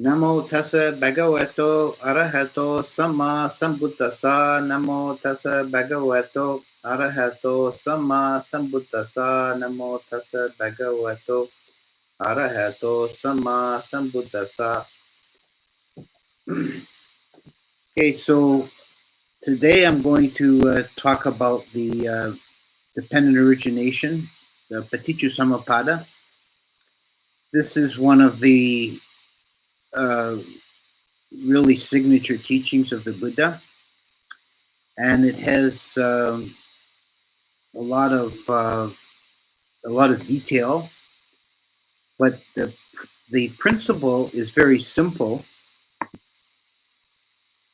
Namo tassa bhagavato arahato samma sambuddhassa. Namo tassa bhagavato arahato samma sambuddhassa. Namo tassa bhagavato arahato samma sambuddhassa. Okay, so today I'm going to talk about the dependent origination, the Paticca. This is one of the really signature teachings of the Buddha, and it has a lot of detail, but the principle is very simple.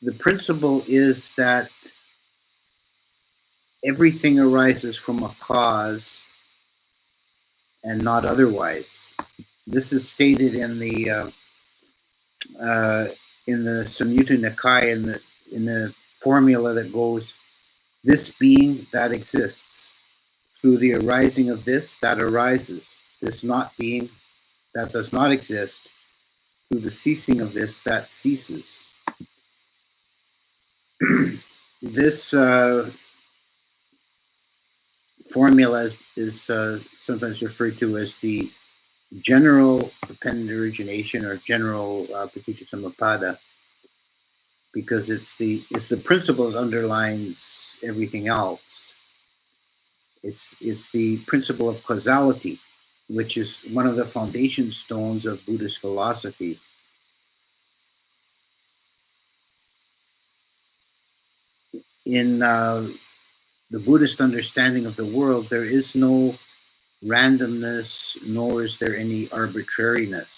The principle is that everything arises from a cause and not otherwise. This is stated in the Samyutta Nikaya, in the formula that goes, this being that exists, through the arising of this that arises, this not being that does not exist, through the ceasing of this that ceases. This formula is sometimes referred to as the general dependent origination or general Paticca, because it's the principle that underlines everything else. It's the principle of causality, which is one of the foundation stones of Buddhist philosophy. In the Buddhist understanding of the world, there is no randomness, nor is there any arbitrariness.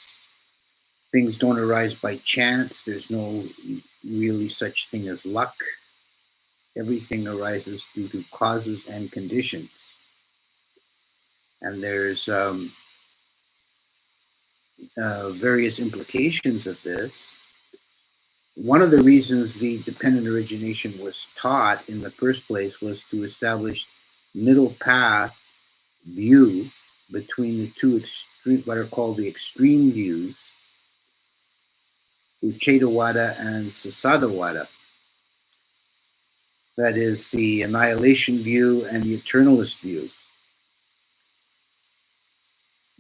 Things don't arise by chance. There's no really such thing as luck. Everything arises due to causes and conditions. And there's various implications of this. One of the reasons the dependent origination was taught in the first place was to establish middle path view between the two extreme, what are called the extreme views, Uchedawada and Sasadawada. That is the annihilation view and the eternalist view.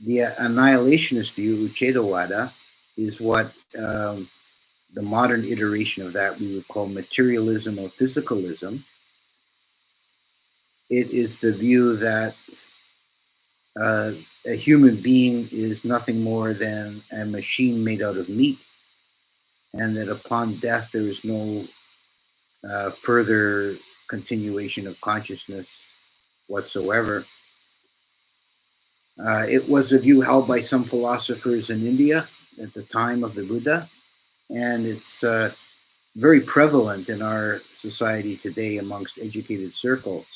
The annihilationist view, Uchedawada, is what the modern iteration of that we would call materialism or physicalism. It is the view that a human being is nothing more than a machine made out of meat, and that upon death there is no further continuation of consciousness whatsoever. It was a view held by some philosophers in India at the time of the Buddha, and it's very prevalent in our society today amongst educated circles.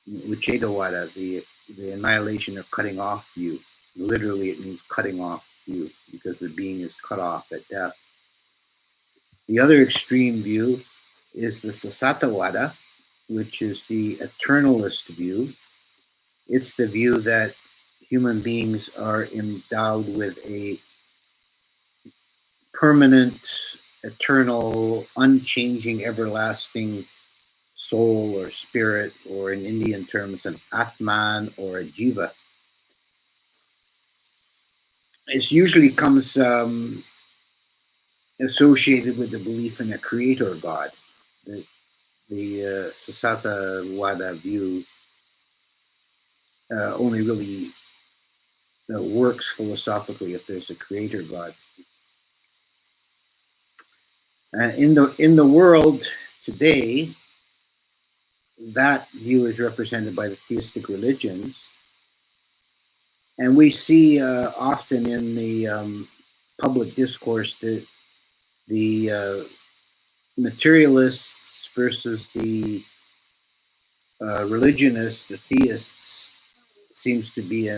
Uchedawada, the annihilation or cutting off view. Literally, it means cutting off view, because the being is cut off at death. The other extreme view is the Sasatawada, which is the eternalist view. It's the view that human beings are endowed with a permanent, eternal, unchanging, everlasting soul or spirit, or in Indian terms, an Atman or a Jiva. It usually comes associated with the belief in a creator God. The Sasatawada view only really works philosophically if there's a creator God. In the world today, that view is represented by the theistic religions, and we see often in the public discourse that the materialists versus the religionists, the theists, seems to be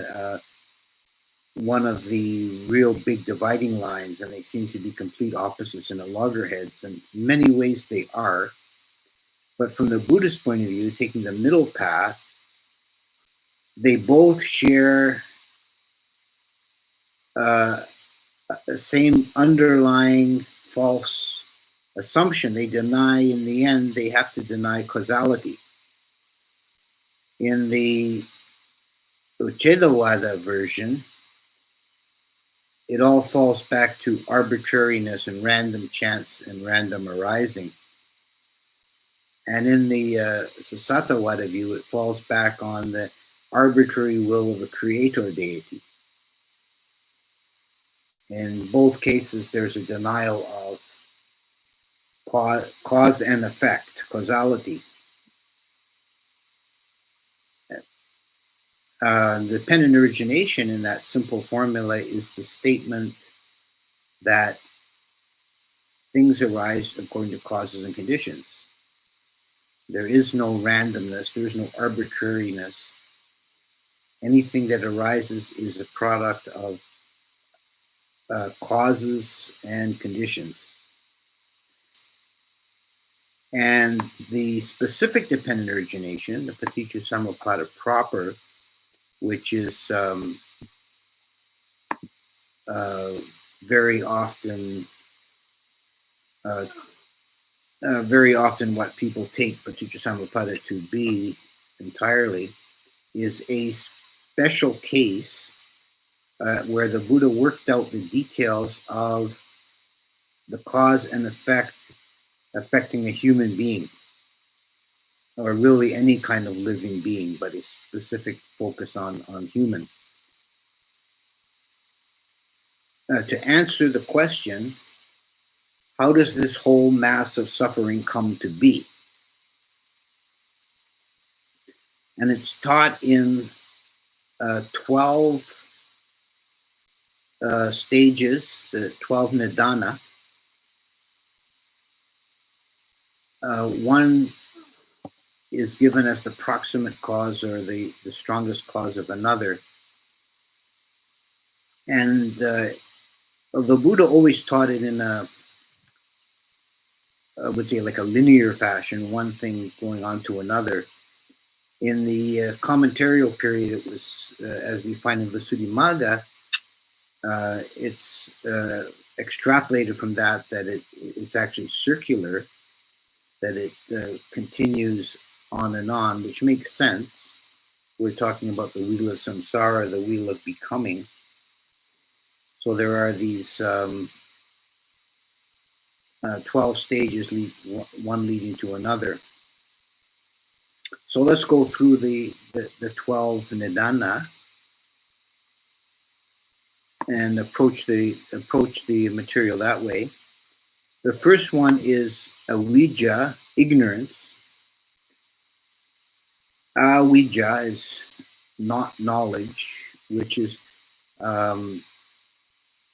one of the real big dividing lines, and they seem to be complete opposites and at loggerheads. And in many ways they are. But from the Buddhist point of view, taking the middle path, they both share a the same underlying false assumption. They deny, in the end, they have to deny causality. In the Uchedawada version, it all falls back to arbitrariness and random chance and random arising. And in the Sasatawada view, it falls back on the arbitrary will of a creator deity. In both cases, there's a denial of cause and effect, causality. Dependent origination in that simple formula is the statement that things arise according to causes and conditions. There is no randomness, there is no arbitrariness. Anything that arises is a product of causes and conditions. And the specific dependent origination, the Paticca Samuppada proper, which is very often what people take Paticca Samuppada to be entirely, is a special case where the Buddha worked out the details of the cause and effect affecting a human being, or really any kind of living being, but a specific focus on human. To answer the question, how does this whole mass of suffering come to be? And it's taught in 12 stages, the 12 nidana. One is given as the proximate cause or the strongest cause of another. And the Buddha always taught it in I would say like a linear fashion, one thing going on to another. In the commentarial period, it was, as we find in Visuddhimagga, it's extrapolated from that it's actually circular, that it continues on and on, which makes sense. We're talking about the wheel of samsara, the wheel of becoming. So there are these 12 stages, one leading to another. So let's go through the 12 nidana and approach the material that way. The first one is avijja, ignorance. Avijja is not knowledge, which is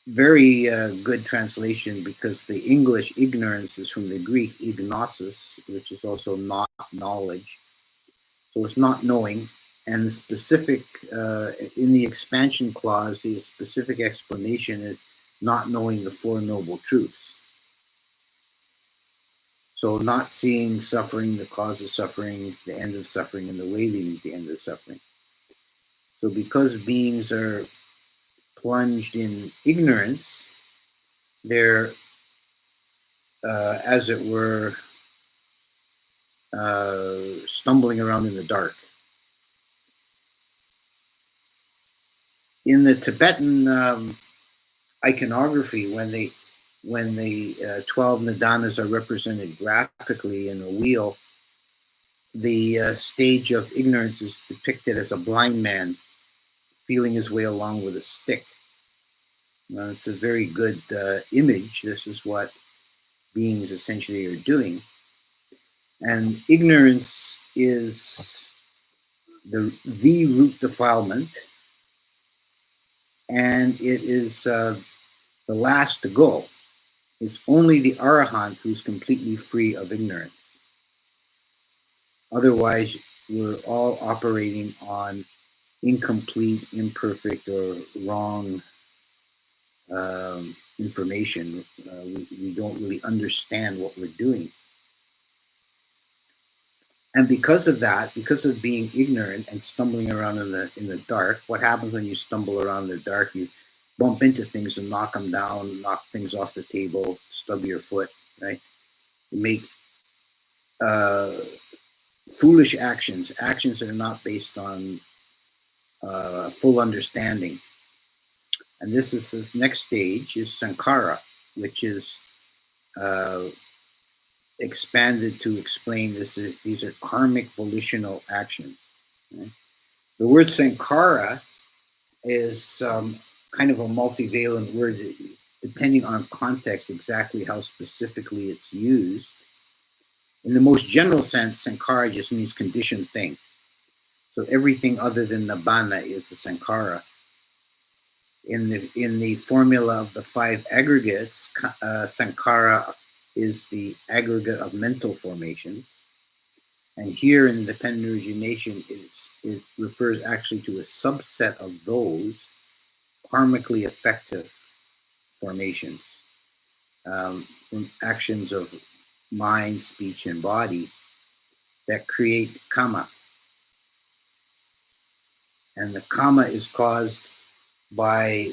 very good translation, because the English ignorance is from the Greek ignosis, which is also not knowledge. So it's not knowing. And the specific, in the expansion clause, the specific explanation is not knowing the Four Noble Truths. So not seeing suffering, the cause of suffering, the end of suffering, and the way leading to the end of suffering. So because beings are plunged in ignorance, they're, as it were, stumbling around in the dark. In the Tibetan iconography, when the 12 nidanas are represented graphically in a wheel, the stage of ignorance is depicted as a blind man feeling his way along with a stick. It's a very good image. This is what beings essentially are doing. And ignorance is the root defilement, and it is the last to go. It's only the Arahant who's completely free of ignorance. Otherwise, we're all operating on incomplete, imperfect, or wrong information. We don't really understand what we're doing. And because of that, because of being ignorant and stumbling around in the dark, what happens when you stumble around in the dark? You bump into things and knock them down, knock things off the table, stub your foot, right? You make foolish actions, actions that are not based on full understanding. And this next stage is sankhara, which is expanded to explain these are karmic volitional actions. Right? The word sankhara is kind of a multivalent word, depending on context, exactly how specifically it's used. In the most general sense, sankhara just means conditioned thing. So everything other than nibbana is the sankhara. In the formula of the five aggregates, sankhara is the aggregate of mental formations. And here in the dependent origination, it refers actually to a subset of those karmically effective formations, from actions of mind, speech, and body that create karma. And the karma is caused by,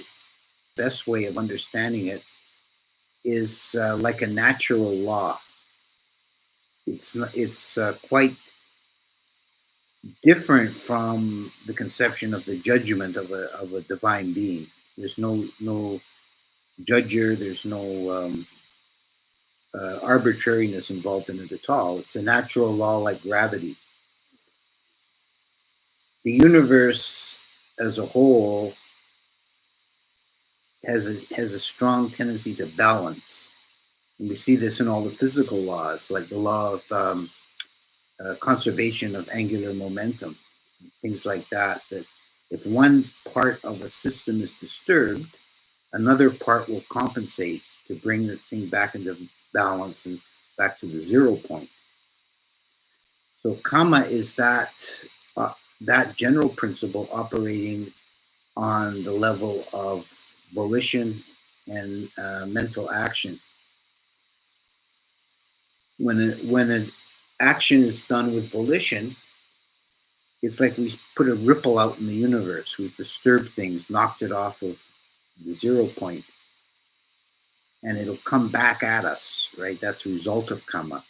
best way of understanding it is like a natural law. It's quite different from the conception of the judgment of a divine being. There's no judger. There's no arbitrariness involved in it at all. It's a natural law like gravity. The universe as a whole has a strong tendency to balance. And we see this in all the physical laws, like the law of conservation of angular momentum, things like that, that if one part of a system is disturbed, another part will compensate to bring the thing back into balance and back to the 0 point. So karma is that general principle operating on the level of volition and mental action. When an action is done with volition, it's like we put a ripple out in the universe. We've disturbed things, knocked it off of the 0 point, and it'll come back at us, right? That's a result of karma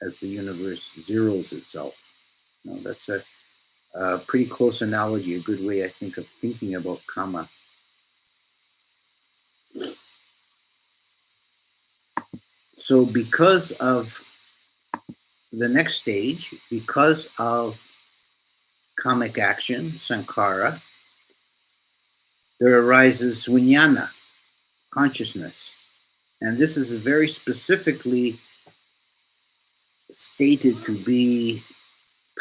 as the universe zeroes itself. You know, that's a pretty close analogy, a good way, I think, of thinking about karma. So because of the next stage, because of karmic action, sankhara, there arises vijnana, consciousness. And this is very specifically stated to be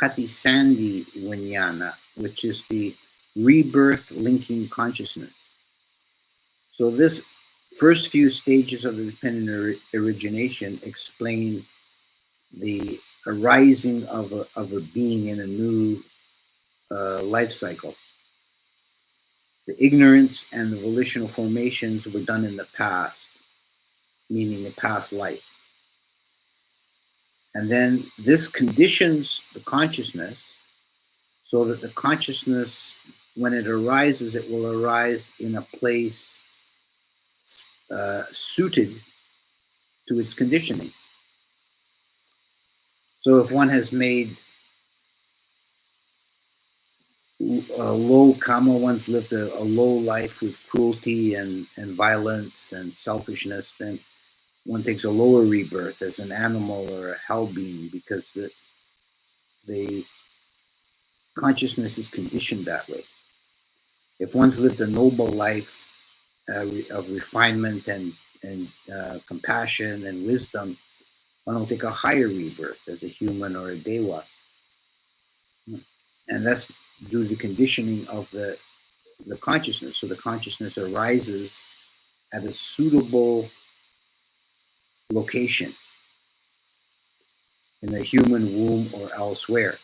patisandhi vijnana, which is the rebirth linking consciousness. So this first few stages of the dependent origination explain the arising of a being in a new life cycle. The ignorance and the volitional formations were done in the past, meaning the past life. And then this conditions the consciousness so that the consciousness, when it arises, it will arise in a place suited to its conditioning. So if one has made low karma, one's lived a low life with cruelty and violence and selfishness, then one takes a lower rebirth as an animal or a hell being because the consciousness is conditioned that way. If one's lived a noble life of refinement and compassion and wisdom, one will take a higher rebirth as a human or a deva. And that's due to the conditioning of the consciousness. So the consciousness arises at a suitable location in the human womb or elsewhere.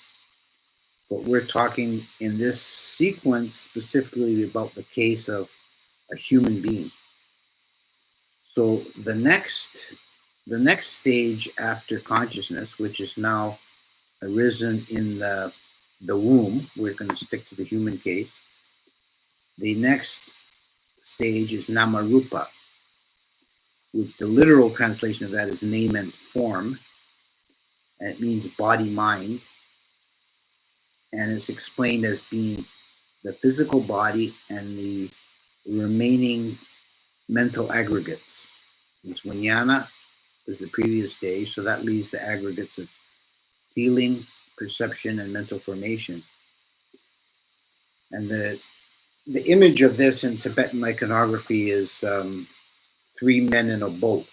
But we're talking in this sequence specifically about the case of a human being. So the next stage after consciousness, which is now arisen in the womb, we're going to stick to the human case. The next stage is namarupa, which the literal translation of that is name and form, and it means body mind, and it's explained as being the physical body and the remaining mental aggregates. It's vijnana is the previous stage, so that leaves the aggregates of feeling, perception, and mental formation. And the image of this in Tibetan iconography is three men in a boat,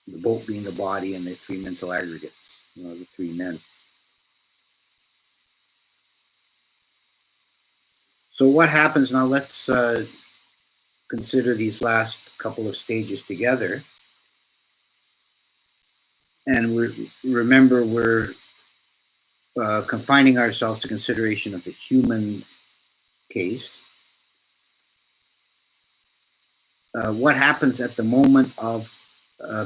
the boat being the body and the three mental aggregates, the three men. So what happens now? Let's consider these last couple of stages together. And remember, we're confining ourselves to consideration of the human case. What happens at the moment of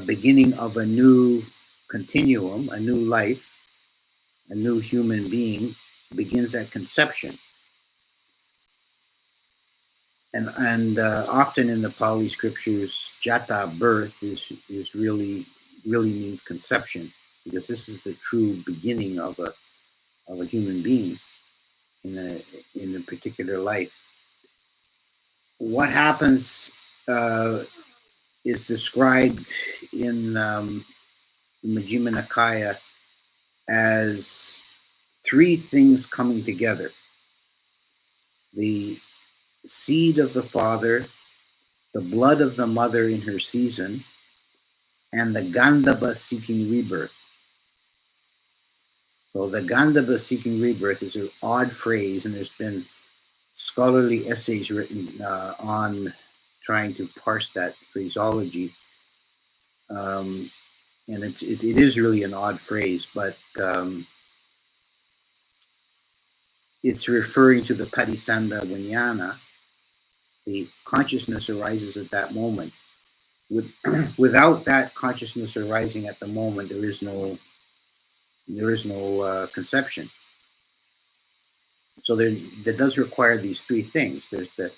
beginning of a new continuum, a new life, a new human being begins at conception. And often in the Pali scriptures, jata, birth, is really means conception, because this is the true beginning of a human being in a particular life. What happens is described in the Majjhima Nikaya as three things coming together: the seed of the father, the blood of the mother in her season, and the Gandhava seeking rebirth. So the Gandhava seeking rebirth is an odd phrase, and there's been scholarly essays written on trying to parse that phraseology. And it is really an odd phrase, but it's referring to the Padisanda Vijnana. The consciousness arises at that moment. Without that consciousness arising at the moment, there is no conception. So that does require these three things. There's the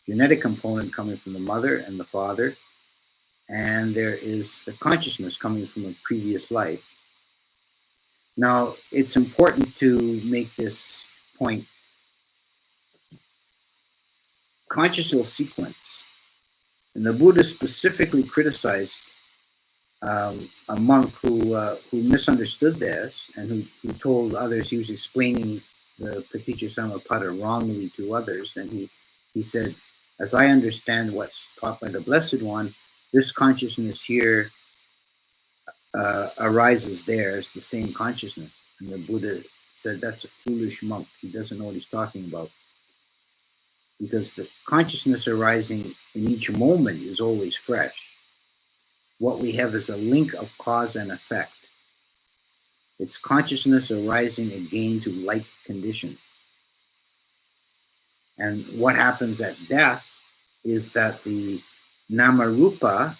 genetic component coming from the mother and the father, and there is the consciousness coming from a previous life. Now, it's important to make this point. Consciousness sequence, and the Buddha specifically criticized a monk who misunderstood this and who told others he was explaining the Paticca Samuppada wrongly to others. And he said, as I understand what's taught by the Blessed One, this consciousness here arises there as the same consciousness. And the Buddha said, that's a foolish monk. He doesn't know what he's talking about. Because the consciousness arising in each moment is always fresh. What we have is a link of cause and effect. It's consciousness arising again to like conditions. And what happens at death is that the namarupa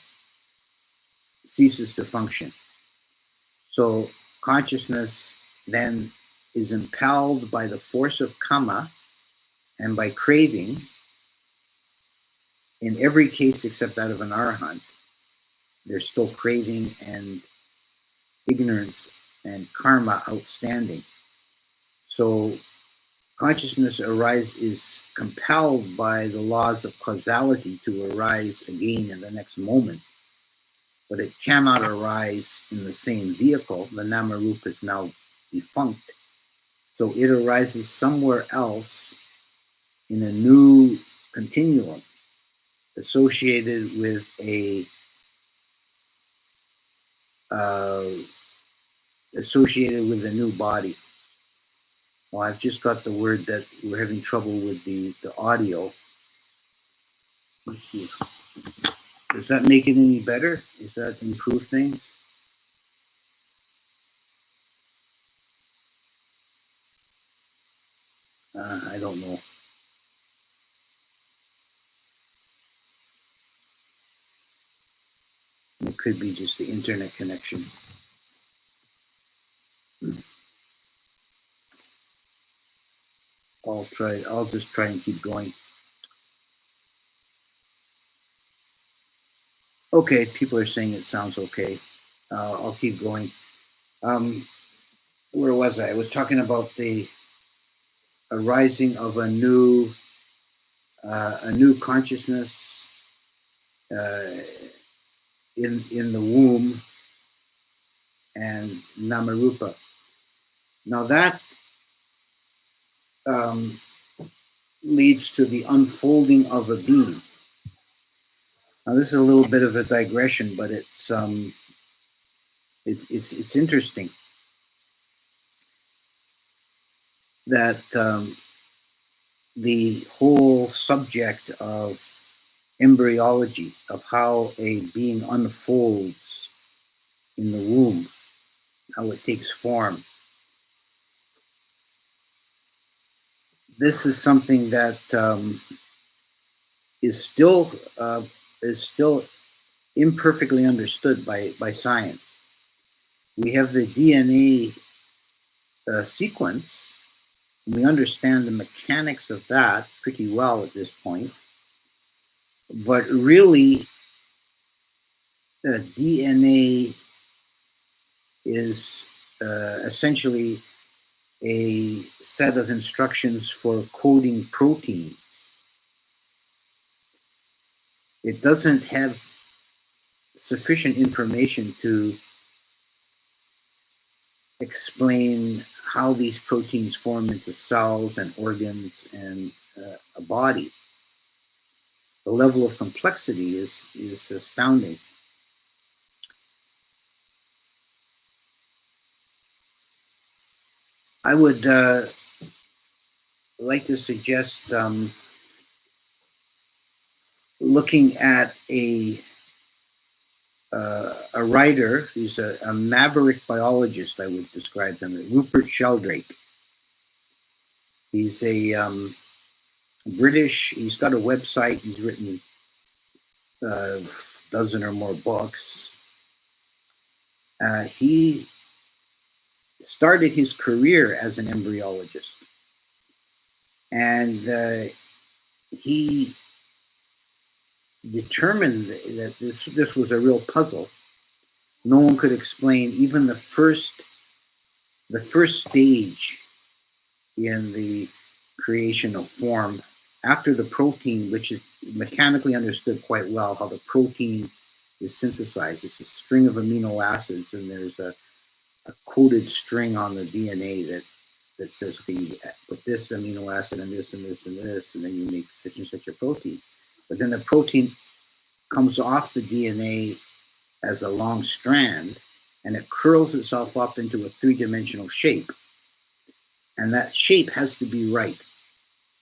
ceases to function. So consciousness then is impelled by the force of kama and by craving, in every case except that of an arahant. There's still craving and ignorance and karma outstanding. So consciousness is compelled by the laws of causality to arise again in the next moment, but it cannot arise in the same vehicle. The namarupa is now defunct, so it arises somewhere else in a new continuum associated with a new body. Well, I've just got the word that we're having trouble with the audio. Let's see. Does that make it any better? Does that improve things? I don't know. It could be just the internet connection. I'll just try and keep going. Okay, people are saying it sounds okay. I'll keep going. Um, where was I? I was talking about the arising of a new consciousness uh, in the womb and Namarupa. Now that um, leads to the unfolding of a being. Now this is a little bit of a digression, but it's interesting that the whole subject of embryology, of how a being unfolds in the womb, how it takes form. This is something that is still uh, is still imperfectly understood by science. We have the DNA sequence. We understand the mechanics of that pretty well at this point, but really, DNA is essentially a set of instructions for coding proteins. It doesn't have sufficient information to explain how these proteins form into cells and organs and a body. The level of complexity is astounding. I would like to suggest looking at a writer who's a maverick biologist, I would describe him, Rupert Sheldrake. He's a British, he's got a website, he's written a dozen or more books. He started his career as an embryologist, and he determined that this was a real puzzle. No one could explain even the first stage in the creation of form after the protein, which is mechanically understood quite well, how the protein is synthesized. It's a string of amino acids, and there's a coded string on the DNA that says, okay, you put this amino acid and this and this and this, and then you make such and such a protein. But then the protein comes off the DNA as a long strand, and it curls itself up into a three-dimensional shape. And that shape has to be right.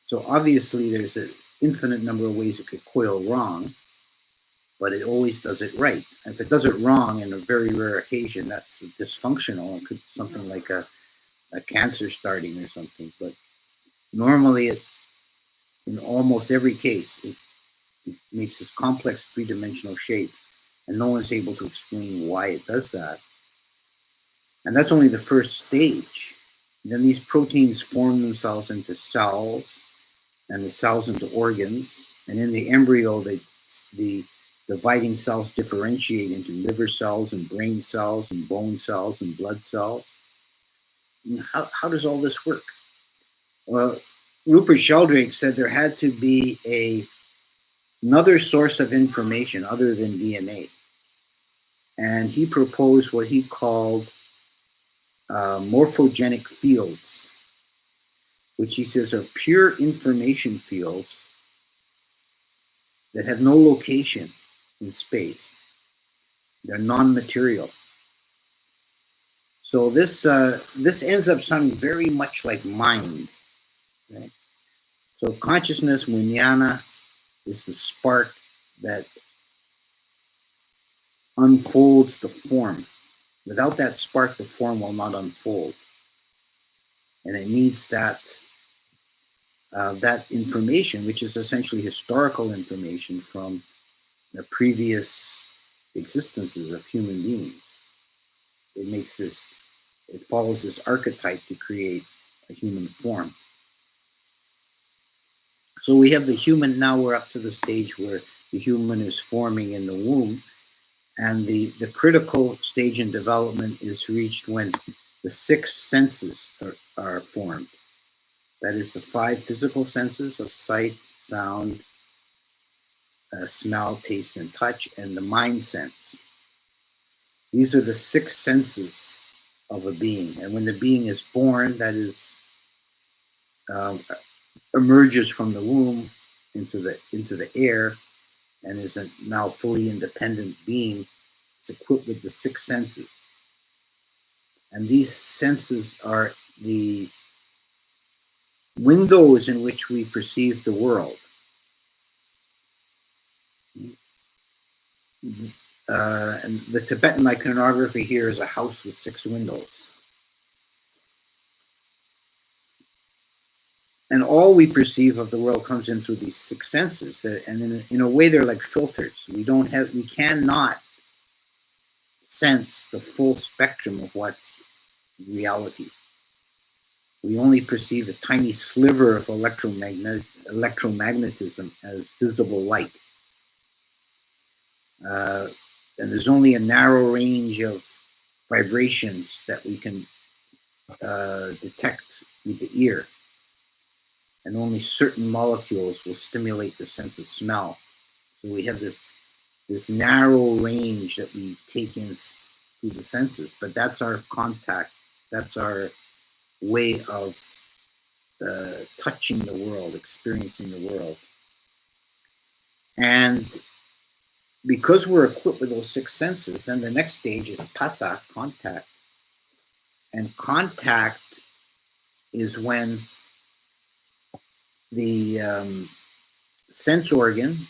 So obviously there's an infinite number of ways it could coil wrong, but it always does it right. And if it does it wrong in a very rare occasion, that's dysfunctional. It could be something like a cancer starting or something. But normally, in almost every case, it makes this complex three-dimensional shape, and no one's able to explain why it does that. And that's only the first stage. Then these proteins form themselves into cells, and the cells into organs. And in the embryo, the dividing cells differentiate into liver cells and brain cells and bone cells and blood cells. And how does all this work? Well, Rupert Sheldrake said there had to be another source of information other than DNA. And he proposed what he called morphogenic fields, which he says are pure information fields that have no location in space. They're non-material. So this ends up sounding very much like mind. Right? So consciousness, nidanas, is the spark that unfolds the form. Without that spark, the form will not unfold, and it needs that information, which is essentially historical information from the previous existences of human beings. It follows this archetype to create a human form. So we have the human now. We're up to the stage where the human is forming in the womb, And the critical stage in development is reached when the six senses are formed. That is the five physical senses of sight, sound, smell, taste, and touch, and the mind sense. These are the six senses of a being. And when the being is born, that is, emerges from the womb into the air, and is a now fully independent being, is equipped with the six senses. And these senses are the windows in which we perceive the world. And the Tibetan iconography here is a house with six windows. And all we perceive of the world comes in through these six senses. And in a way, they're like filters. We cannot sense the full spectrum of what's reality. We only perceive a tiny sliver of electromagnetism as visible light. And there's only a narrow range of vibrations that we can detect with the ear. And only certain molecules will stimulate the sense of smell. So we have this narrow range that we take in through the senses, but that's our contact. That's our way of touching the world, experiencing the world. And because we're equipped with those six senses, then the next stage is phassa, contact. And contact is when the sense organ,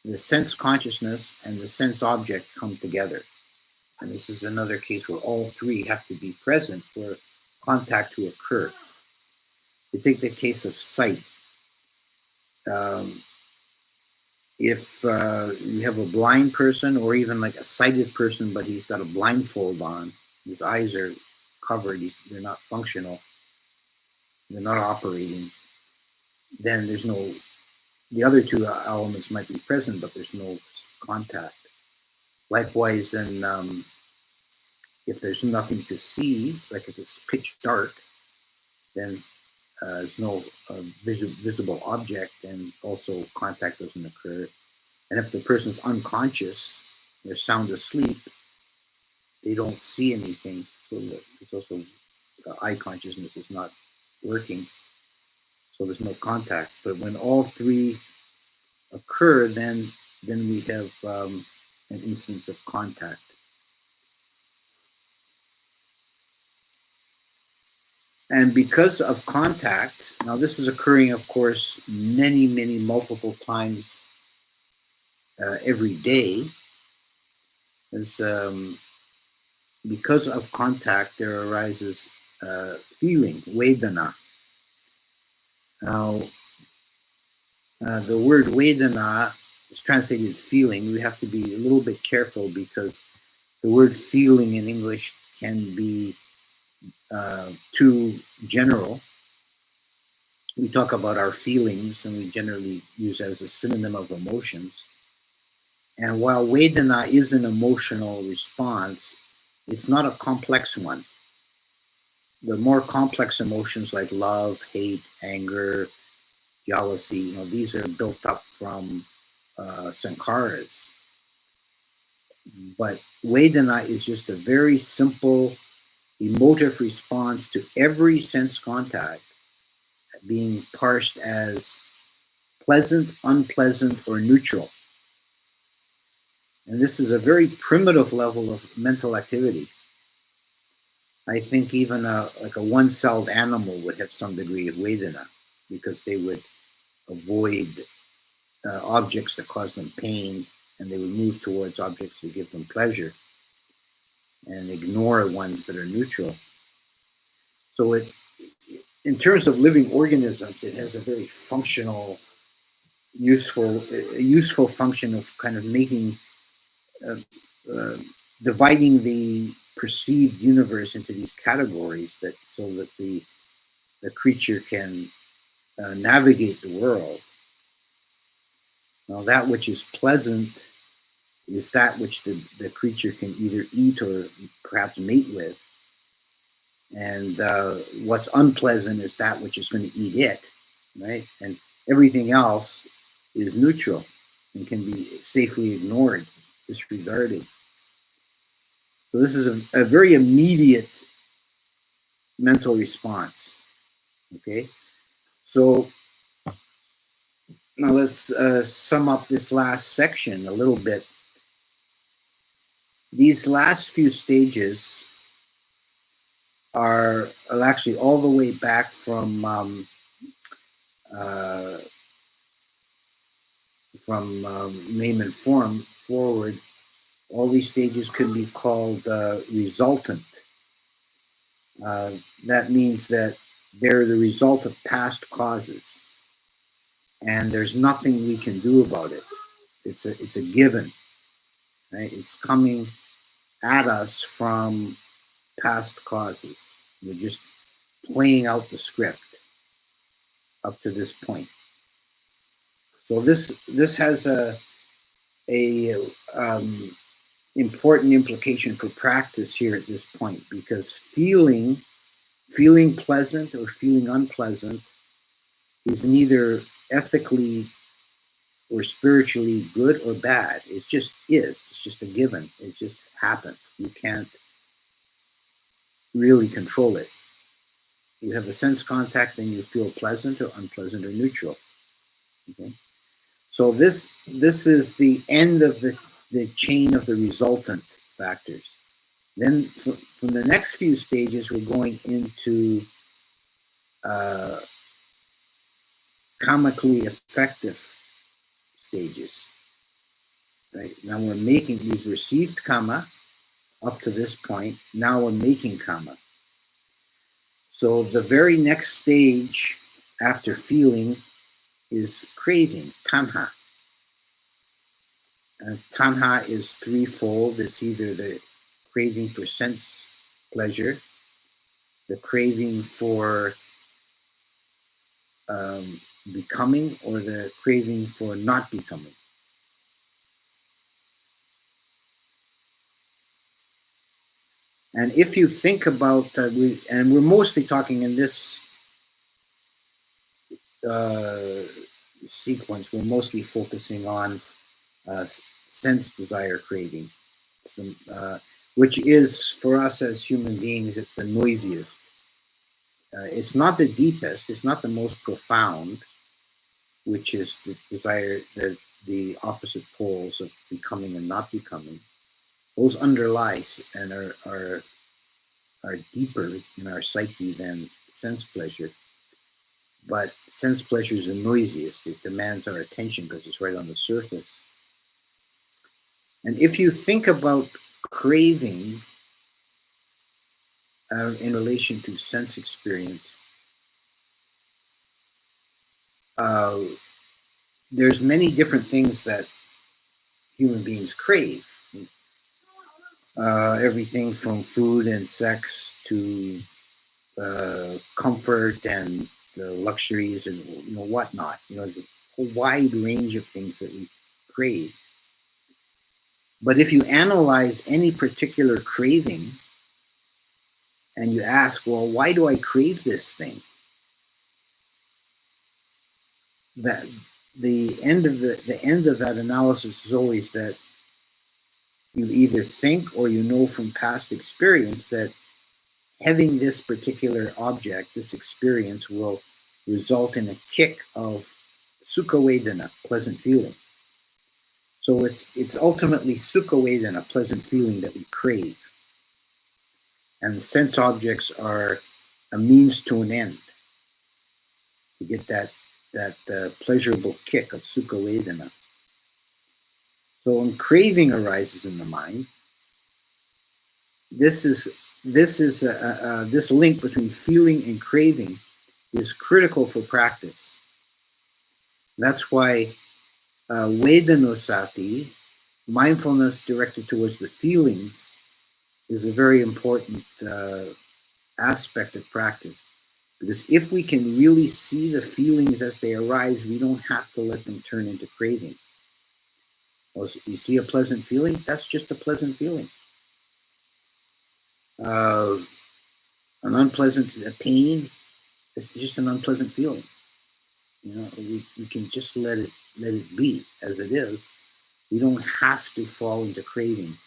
the sense consciousness, and the sense object come together. And this is another case where all three have to be present for contact to occur. You take the case of sight. If you have a blind person, or even like a sighted person, but he's got a blindfold on, his eyes are covered, they're not functional, they're not operating, then there's no, the other two elements might be present, but there's no contact. Likewise, and if there's nothing to see, like if it's pitch dark, then there's no visible object, and also contact doesn't occur. And if the person's unconscious, they're sound asleep, they don't see anything. So there's also eye consciousness is not working, so there's no contact. But when all three occur, then we have an instance of contact. And because of contact, now this is occurring, of course, many, multiple times every day. Because of contact, there arises feeling, vedana. Now, the word vedana is translated feeling. We have to be a little bit careful because the word feeling in English can be too general. We talk about our feelings, and we generally use it as a synonym of emotions. And while vedana is an emotional response, it's not a complex one. The more complex emotions like love, hate, anger, jealousy, these are built up from sankharas. But vedana is just a very simple emotive response to every sense contact, being parsed as pleasant, unpleasant, or neutral. And this is a very primitive level of mental activity. I think even like a one-celled animal would have some degree of vedana, because they would avoid objects that cause them pain, and they would move towards objects that give them pleasure, and ignore ones that are neutral. So in terms of living organisms, it has a very functional, useful function of kind of making, dividing the perceived universe into these categories, so that the creature can navigate the world. Now, that which is pleasant is that which the creature can either eat or perhaps mate with. And what's unpleasant is that which is going to eat it, right? And everything else is neutral and can be safely ignored, disregarded. So this is a very immediate mental response, okay? So now let's sum up this last section a little bit. These last few stages are actually all the way back from name and form forward. All these stages could be called resultant. That means that they're the result of past causes, and there's nothing we can do about it. It's a given, right? It's coming at us from past causes. We're just playing out the script up to this point. So this has a important implication for practice here at this point, because feeling pleasant or feeling unpleasant is neither ethically or spiritually good or bad. It just is. It's just a given. It just happens. You can't really control it. You have a sense contact, and you feel pleasant or unpleasant or neutral. Okay. So this is the end of the chain of the resultant factors. Then from the next few stages, we're going into karmically effective stages. Right? Now we've received karma up to this point. Now we're making karma. So the very next stage after feeling is craving, tanha. Tanha is threefold. It's either the craving for sense pleasure, the craving for becoming, or the craving for not becoming. And if you think about, we're mostly talking in this sequence, we're mostly focusing on sense desire craving, which is, for us as human beings, it's the noisiest. It's not the deepest, it's not the most profound, which is the desire, the opposite poles of becoming and not becoming. Those underlie and are deeper in our psyche than sense pleasure. But sense pleasure is the noisiest. It demands our attention because it's right on the surface. And if you think about craving in relation to sense experience, there's many different things that human beings crave. Everything from food and sex to comfort and luxuries and whatnot. The whole wide range of things that we crave. But if you analyze any particular craving and you ask, well, why do I crave this thing? That the end of that analysis is always that you either think or you know from past experience that having this particular object, this experience, will result in a kick of sukha vedana, pleasant feeling. So it's ultimately sukha vedana, pleasant feeling, that we crave. And the sense objects are a means to an end. You get that pleasurable kick of sukha vedana. So when craving arises in the mind, this link between feeling and craving is critical for practice. That's why vedanasati, mindfulness directed towards the feelings, is a very important aspect of practice. Because if we can really see the feelings as they arise, we don't have to let them turn into craving. Well, you see a pleasant feeling? That's just a pleasant feeling. Uh, an unpleasant pain is just an unpleasant feeling. We can just let it be as it is. We don't have to fall into craving.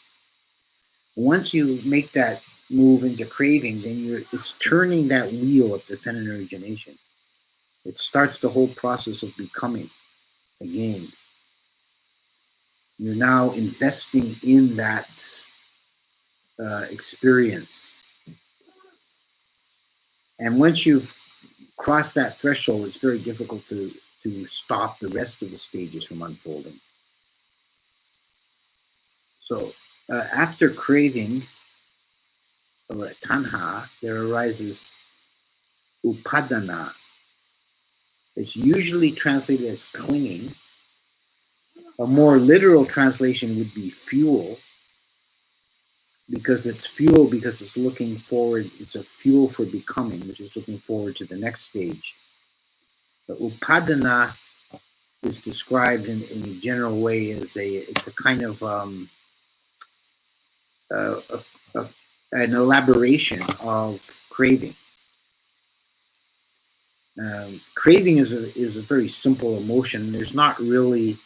Once you make that move into craving, then it's turning that wheel of dependent origination. It starts the whole process of becoming again. You're now investing in that experience. And once you've crossed that threshold, it's very difficult to stop the rest of the stages from unfolding. So after craving, or tanha, there arises upadana. It's usually translated as clinging. A more literal translation would be fuel, because it's fuel because it's looking forward. It's a fuel for becoming, which is looking forward to the next stage. The upadana is described in a general way as it's a kind of uh, a, an elaboration of craving. Craving is a very simple emotion. There's not really,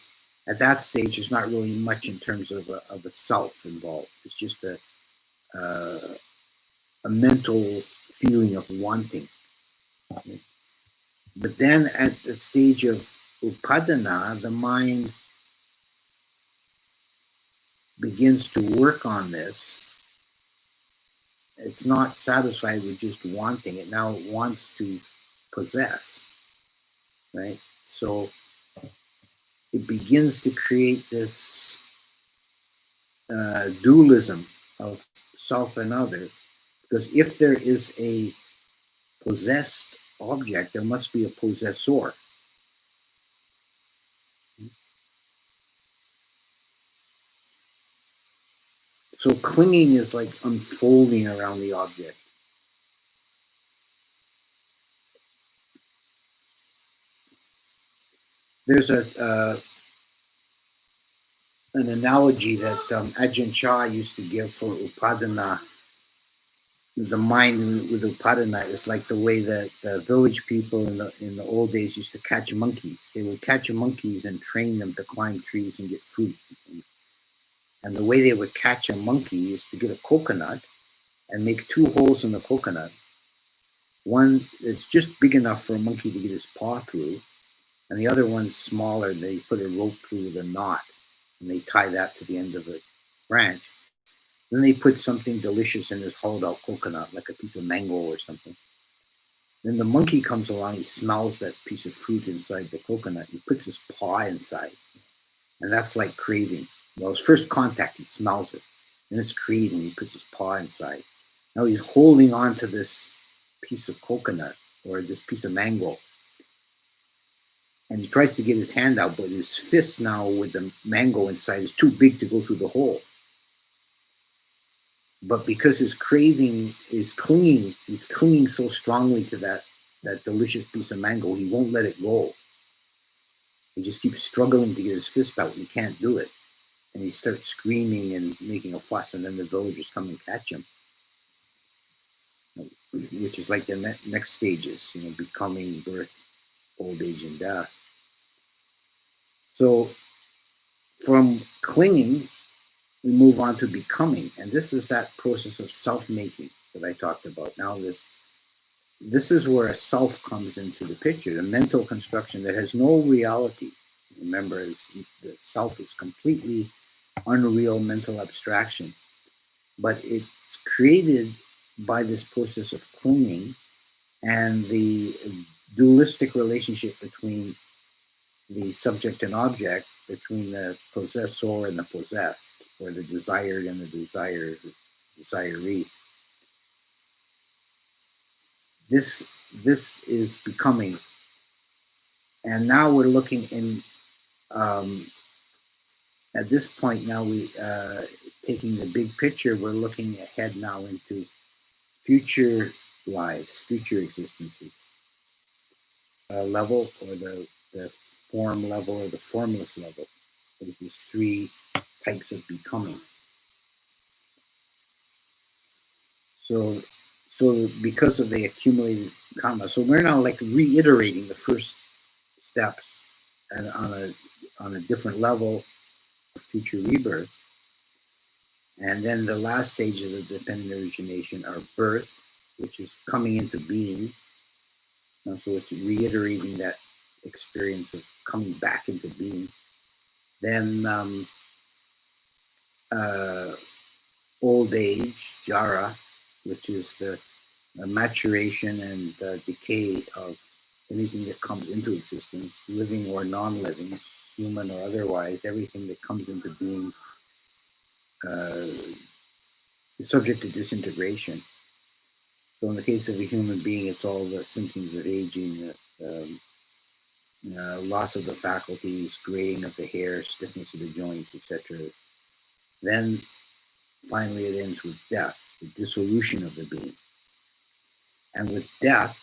at that stage, there's not really much in terms of a self involved. It's just a mental feeling of wanting. But then at the stage of upadana, the mind begins to work on this. It's not satisfied with just wanting. It now wants to possess, right? So it begins to create this dualism of self and other, because if there is a possessed object, there must be a possessor. So clinging is like unfolding around the object. There's an analogy that Ajahn Chah used to give for upadana. The mind with upadana is like the way that the village people in the old days used to catch monkeys. They would catch monkeys and train them to climb trees and get fruit. And the way they would catch a monkey is to get a coconut and make two holes in the coconut. One is just big enough for a monkey to get his paw through, and the other one's smaller. They put a rope through with a knot, and they tie that to the end of the branch. Then they put something delicious in this hollowed out coconut, like a piece of mango or something. Then the monkey comes along, he smells that piece of fruit inside the coconut, he puts his paw inside. And that's like craving. Well, his first contact, he smells it. Then it's craving, he puts his paw inside. Now he's holding on to this piece of coconut or this piece of mango. And he tries to get his hand out, but his fist now with the mango inside is too big to go through the hole. But because his craving is clinging, he's clinging so strongly to that delicious piece of mango, he won't let it go. He just keeps struggling to get his fist out. He can't do it. And he starts screaming and making a fuss, and then the villagers come and catch him, which is like the next stages, becoming, birth, old age, and death. So from clinging, we move on to becoming. And this is that process of self-making that I talked about. Now this is where a self comes into the picture, the mental construction that has no reality. Remember, the self is completely unreal mental abstraction, but it's created by this process of clinging and the dualistic relationship between the subject and object, between the possessor and the possessed, or the desired and the desiree. This is becoming, and now we're looking in. At this point, now we taking the big picture. We're looking ahead now into future lives, future existences, level, or the form level, or the formless level, There's these three types of becoming. So, because of the accumulated karma, so we're now like reiterating the first steps and on a different level of future rebirth. And then the last stage of the dependent origination are birth, which is coming into being. So it's reiterating that experience of coming back into being. Then old age, jara, which is the maturation and decay of anything that comes into existence, living or non-living, human or otherwise, everything that comes into being is subject to disintegration. So in the case of a human being, it's all the symptoms of aging, loss of the faculties, graying of the hair, stiffness of the joints, etc. Then finally it ends with death, the dissolution of the being. And with death,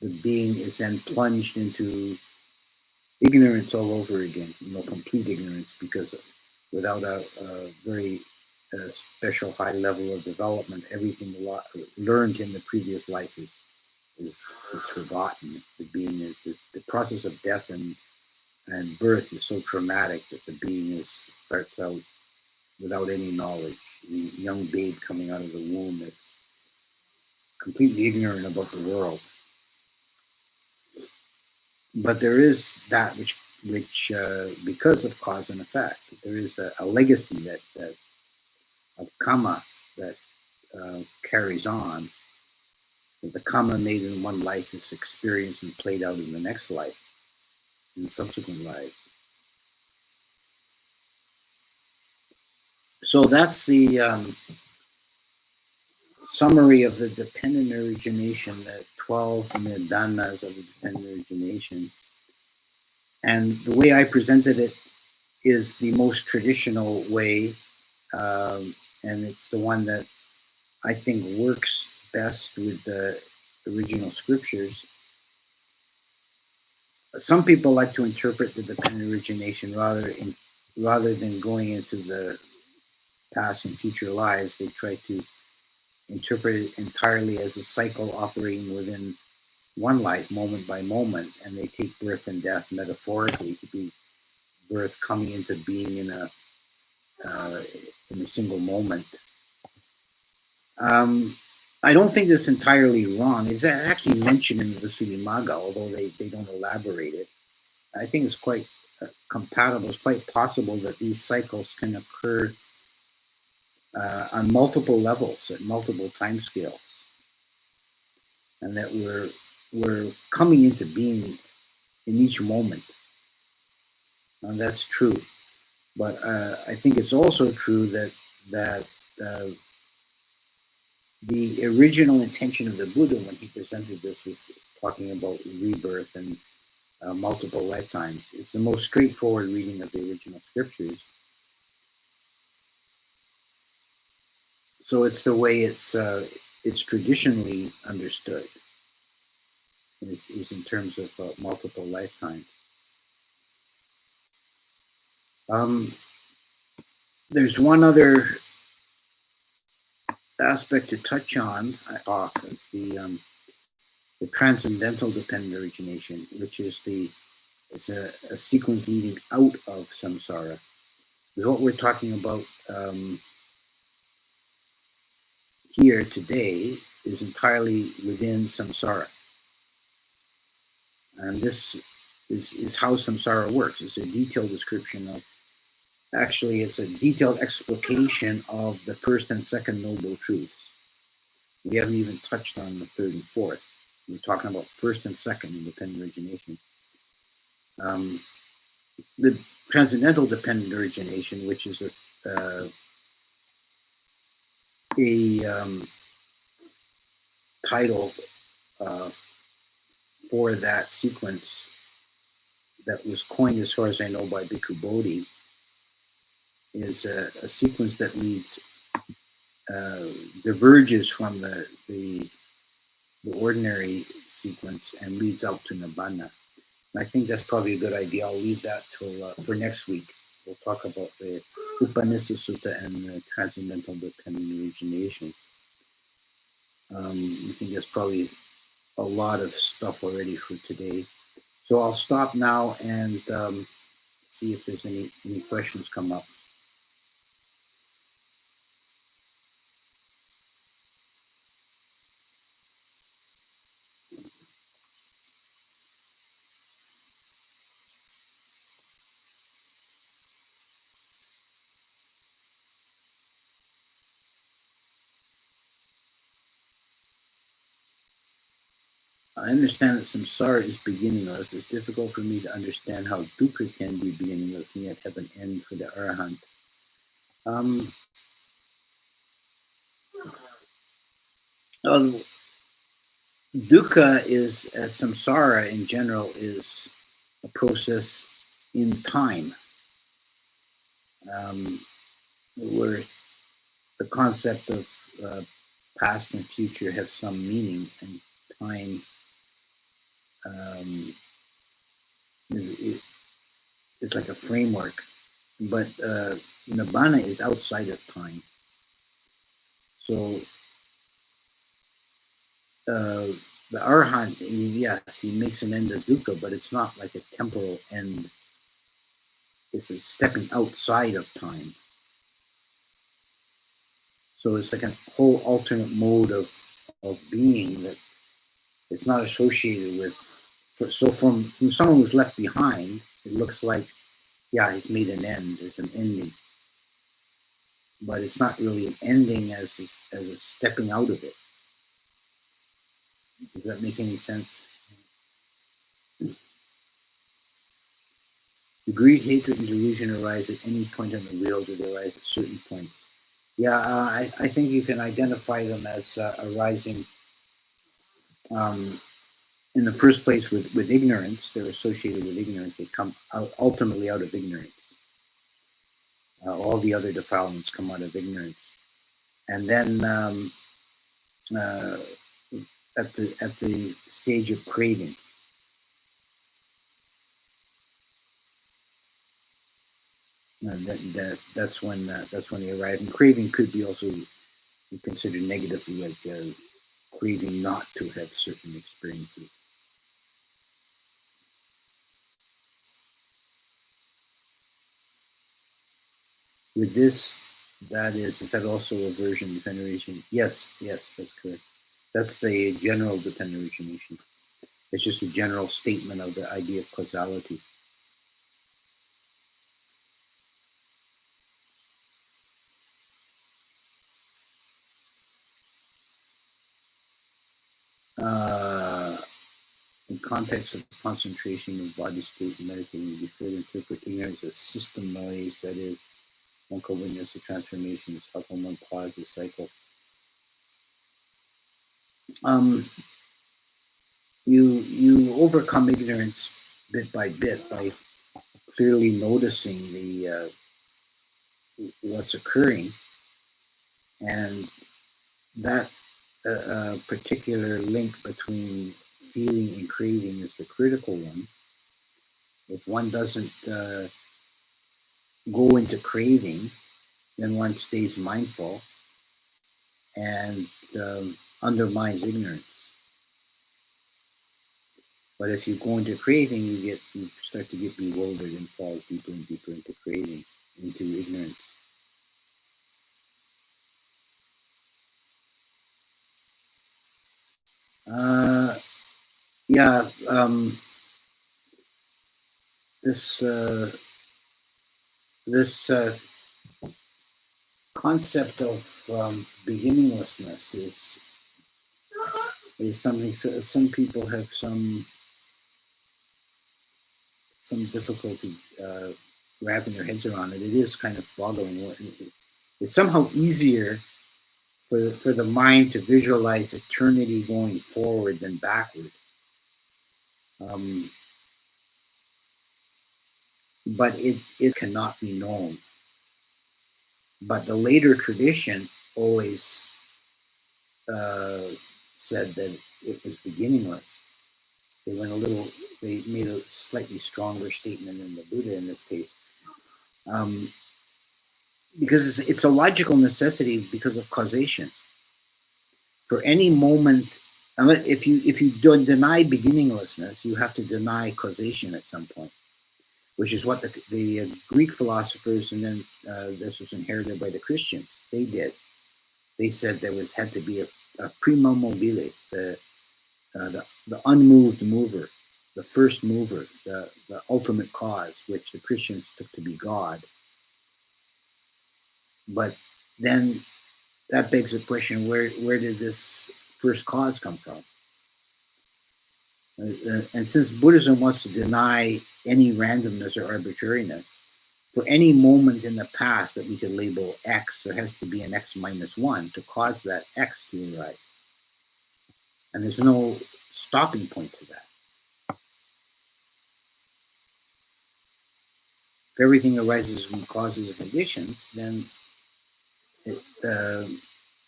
the being is then plunged into ignorance all over again, complete ignorance, because without a very special high level of development, everything learned in the previous life is forgotten. The being is the process of death and birth is so traumatic that the being starts out without any knowledge. The young babe coming out of the womb is completely ignorant about the world. But there is that which because of cause and effect, there is a legacy that of karma that carries on. The karma made in one life is experienced and played out in the next life, in subsequent lives. So that's the summary of the dependent origination, the 12 nidanas of the dependent origination. And the way I presented it is the most traditional way, and it's the one that I think works best with the original scriptures. Some people like to interpret the dependent origination rather than going into the past and future lives. They try to interpret it entirely as a cycle operating within one life, moment by moment, and they take birth and death metaphorically to be birth coming into being in a single moment. I don't think that's entirely wrong. It's actually mentioned in the Visuddhimagga, although they don't elaborate it. I think it's quite compatible. It's quite possible that these cycles can occur on multiple levels at multiple timescales, and that we're coming into being in each moment. And that's true. But I think it's also true that the original intention of the Buddha when he presented this was talking about rebirth and multiple lifetimes. It's the most straightforward reading of the original scriptures. So it's the way it's traditionally understood, is in terms of multiple lifetimes. There's one other aspect to touch on. It's the transcendental dependent origination, which is a sequence leading out of samsara. Because what we're talking about here today is entirely within samsara. And this is how samsara works. It's a detailed description of, actually, it's a detailed explication of the first and second noble truths. We haven't even touched on the third and fourth. We're talking about first and second independent origination. The transcendental dependent origination, which is a title for that sequence that was coined, as far as I know, by Bhikkhu Bodhi, is a sequence that diverges from the ordinary sequence and leads out to nibbana. I think that's probably a good idea. I'll leave that till for next week. We'll talk about the Upanishad Sutta and the transcendental dependent origination. I think that's probably a lot of stuff already for today. So I'll stop now and see if there's any questions come up. I understand that samsara is beginningless. It's difficult for me to understand how dukkha can be beginningless and yet have an end for the arahant. Um, um, Dukkha is, samsara in general, is a process in time, where the concept of past and future have some meaning, and time is like a framework. But nibbana is outside of time. So the arahant, yes, he makes an end of dukkha, but it's not like a temporal end. It's a stepping outside of time. So it's like a whole alternate mode of being that it's not associated with. So from someone who's left behind, it looks like, yeah, he's made an end. There's an ending, but it's not really an ending as a stepping out of it. Does that make any sense? Do greed, hatred, and delusion arise at any point in the wheel? Do they arise at certain points? Yeah, I think you can identify them as arising in the first place with ignorance. They're associated with ignorance. They come out ultimately out of ignorance. All the other defilements come out of ignorance. And then at the stage of craving, that's when they arrive. And craving could be also considered negatively, like craving not to have certain experiences. With this, is that also aversion, dependent origination? Yes, that's correct. That's the general dependent origination. It's just a general statement of the idea of causality. In context of concentration of body state and meditating, we further interpret ignorance as system noise, that is, one can witness the transformations, how can one pause the cycle? You overcome ignorance bit by bit by clearly noticing the what's occurring, and that particular link between feeling and craving is the critical one. If one doesn't go into craving, then one stays mindful and undermines ignorance. But if you go into craving, you start to get bewildered and fall deeper and deeper into craving, into ignorance. Yeah, this concept of beginninglessness is something. Some people have some difficulty wrapping their heads around it. It is kind of boggling. It's somehow easier for the mind to visualize eternity going forward than backward. But it cannot be known. But the later tradition always said that it was beginningless. They went a little. They made a slightly stronger statement than the Buddha in this case, um, because it's a logical necessity because of causation. For any moment, if you don't deny beginninglessness, you have to deny causation at some point, which is what the Greek philosophers, and then this was inherited by the Christians. They did. They said had to be a prima mobile, the unmoved mover, the first mover, the ultimate cause, which the Christians took to be God. But then that begs the question: where did this first cause come from? And since Buddhism wants to deny any randomness or arbitrariness, for any moment in the past that we could label X, there has to be an X minus one to cause that X to arise. And there's no stopping point to that. If everything arises from causes and conditions, then it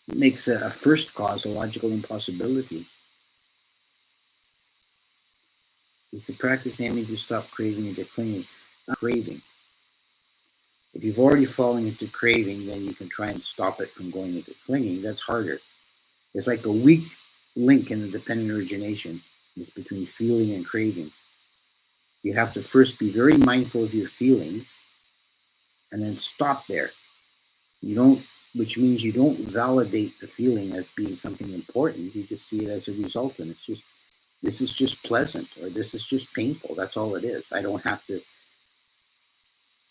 makes a first cause a logical impossibility. Is the practice aiming to stop craving and clinging? Not craving. If you've already fallen into craving, then you can try and stop it from going into clinging. That's harder. It's like a weak link in the dependent origination is between feeling and craving. You have to first be very mindful of your feelings and then stop there. You don't, which means you don't validate the feeling as being something important. You just see it as a resultant. It's just, this is just pleasant, or this is just painful. That's all it is. I don't have to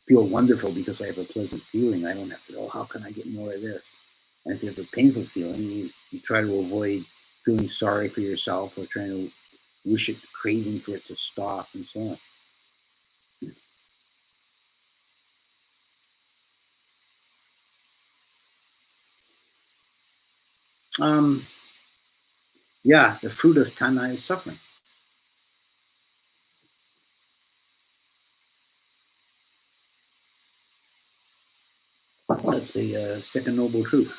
feel wonderful because I have a pleasant feeling. I don't have to, oh, how can I get more of this? And if you have a painful feeling, you try to avoid feeling sorry for yourself or trying to wish it, craving for it to stop, and so on. Yeah, the fruit of tanha is suffering. That's the second noble truth.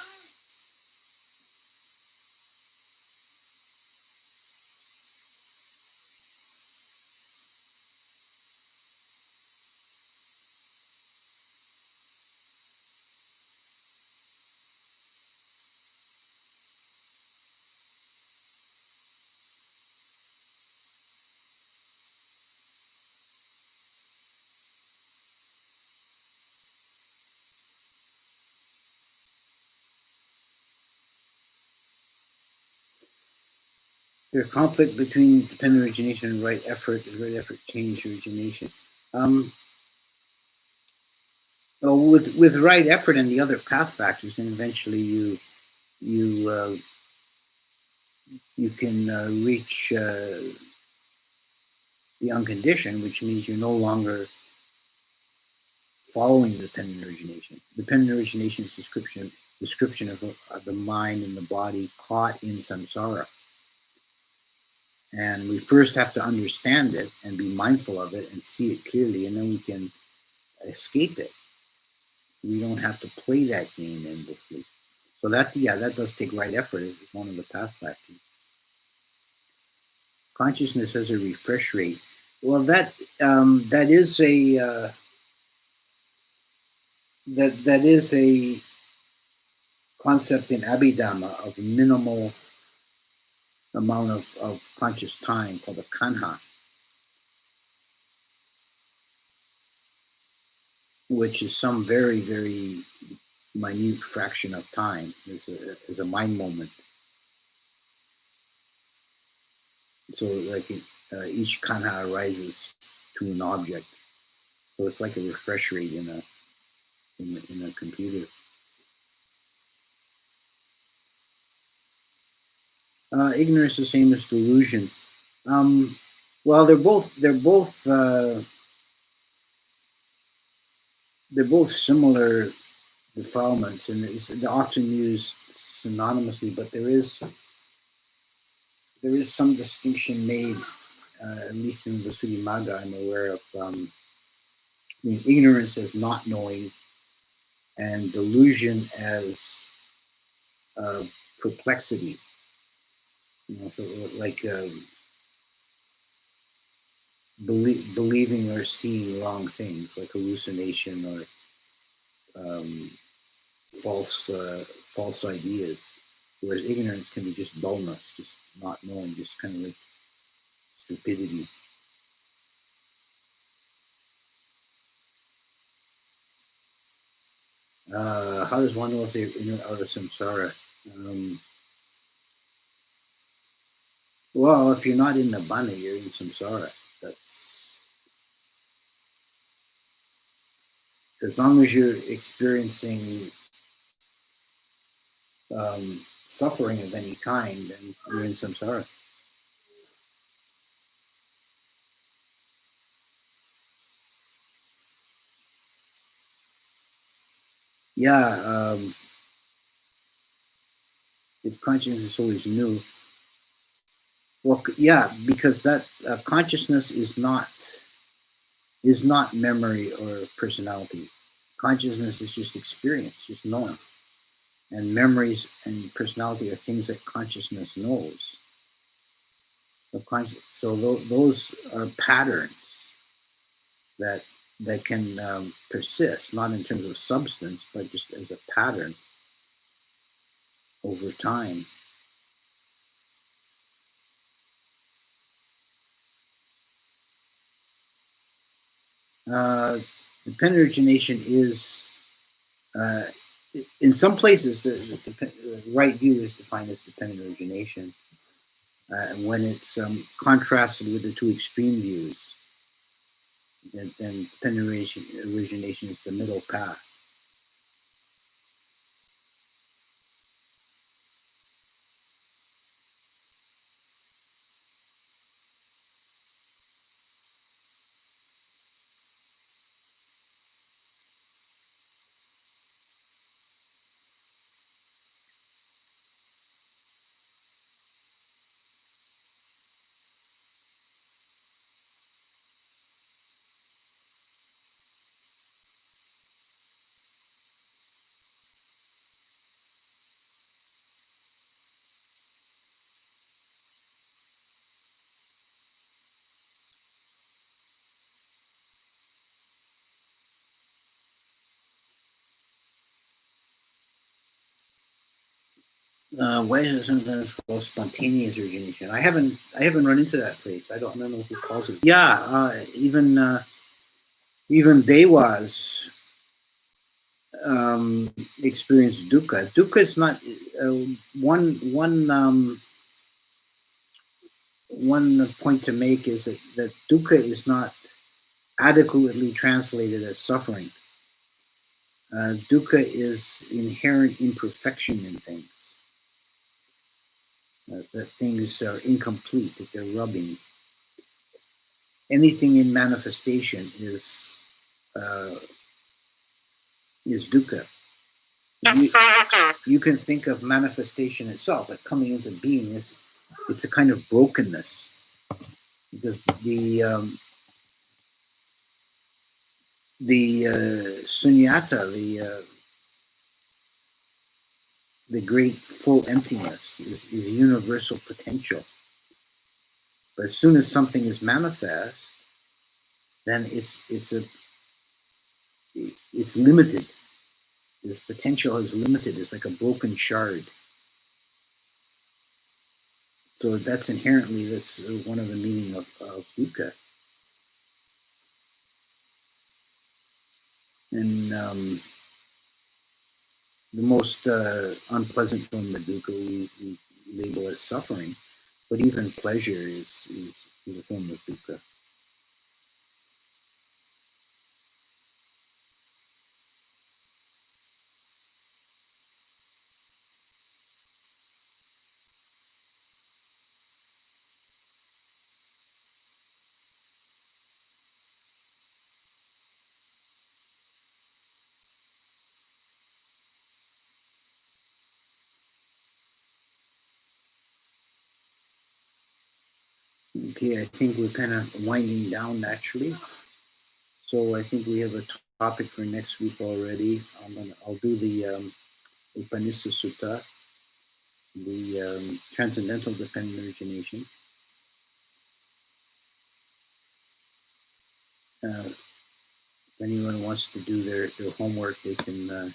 There's conflict between dependent origination and right effort. Does right effort change origination? Well, with right effort and the other path factors, then eventually you you can reach the unconditioned, which means you're no longer following dependent origination. Dependent origination is description of the mind and the body caught in samsara. And we first have to understand it and be mindful of it and see it clearly, and then we can escape it. We don't have to play that game endlessly. So that does take right effort. It's one of the path factors. Consciousness has a refresh rate. Well, that is a that is a concept in Abhidhamma of minimal amount of conscious time called a kanha, which is some very, very minute fraction of time, is a mind moment. So like each kanha arises to an object. So it's like a refresh rate in a computer. Ignorance is the same as delusion. Well, they're both similar defilements, and they're often used synonymously. But there is some distinction made, at least in the Visuddhimagga I'm aware of. Ignorance as not knowing, and delusion as perplexity. So like believing or seeing wrong things like hallucination or um, false false ideas, whereas ignorance can be just dullness, just not knowing, just kind of like stupidity. How does one know if they're in or out of samsara? Um, well, if you're not in the bana, you're in samsara. That's as long as you're experiencing suffering of any kind, then you're in samsara. Yeah, if consciousness is always new, well, yeah, because that consciousness is not memory or personality. Consciousness is just experience, just knowing. And memories and personality are things that consciousness knows. So those are patterns that can persist, not in terms of substance, but just as a pattern over time. Uh, Dependent origination is, uh, in some places, the right view is defined as dependent origination. When it's contrasted with the two extreme views, then dependent origination is the middle path. Why is it sometimes called spontaneous origination? I haven't run into that phrase. I don't know who calls it. Yeah, even Dewas experience dukkha. Dukkha is not one point to make is that dukkha is not adequately translated as suffering. Dukkha is inherent imperfection in things. That things are incomplete, that they're rubbing. Anything in manifestation uh, is dukkha. You can think of manifestation itself, like coming into being. It's a kind of brokenness because the sunyata, the great full emptiness, is universal potential. But as soon as something is manifest, then it's limited. Its potential is limited. It's like a broken shard. So that's inherently that's one of the meaning of dukkha. And the most unpleasant form of dukkha we label as suffering, but even pleasure is a form of dukkha. Okay, I think we're kind of winding down naturally. So I think we have a topic for next week already. I'll do the Upanishad Sutta, the transcendental dependent origination. if anyone wants to do their homework, they can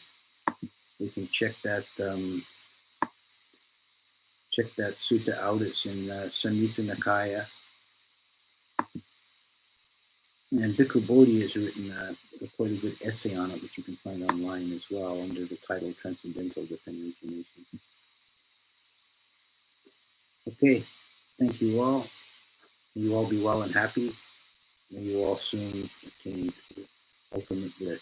check that sutta out. It's in Samyutta Nikaya. And Bhikkhu Bodhi has written quite a good essay on it, which you can find online as well under the title Transcendental Dependent Origination. Okay, thank you all. May you all be well and happy. May you all soon attain ultimate bliss.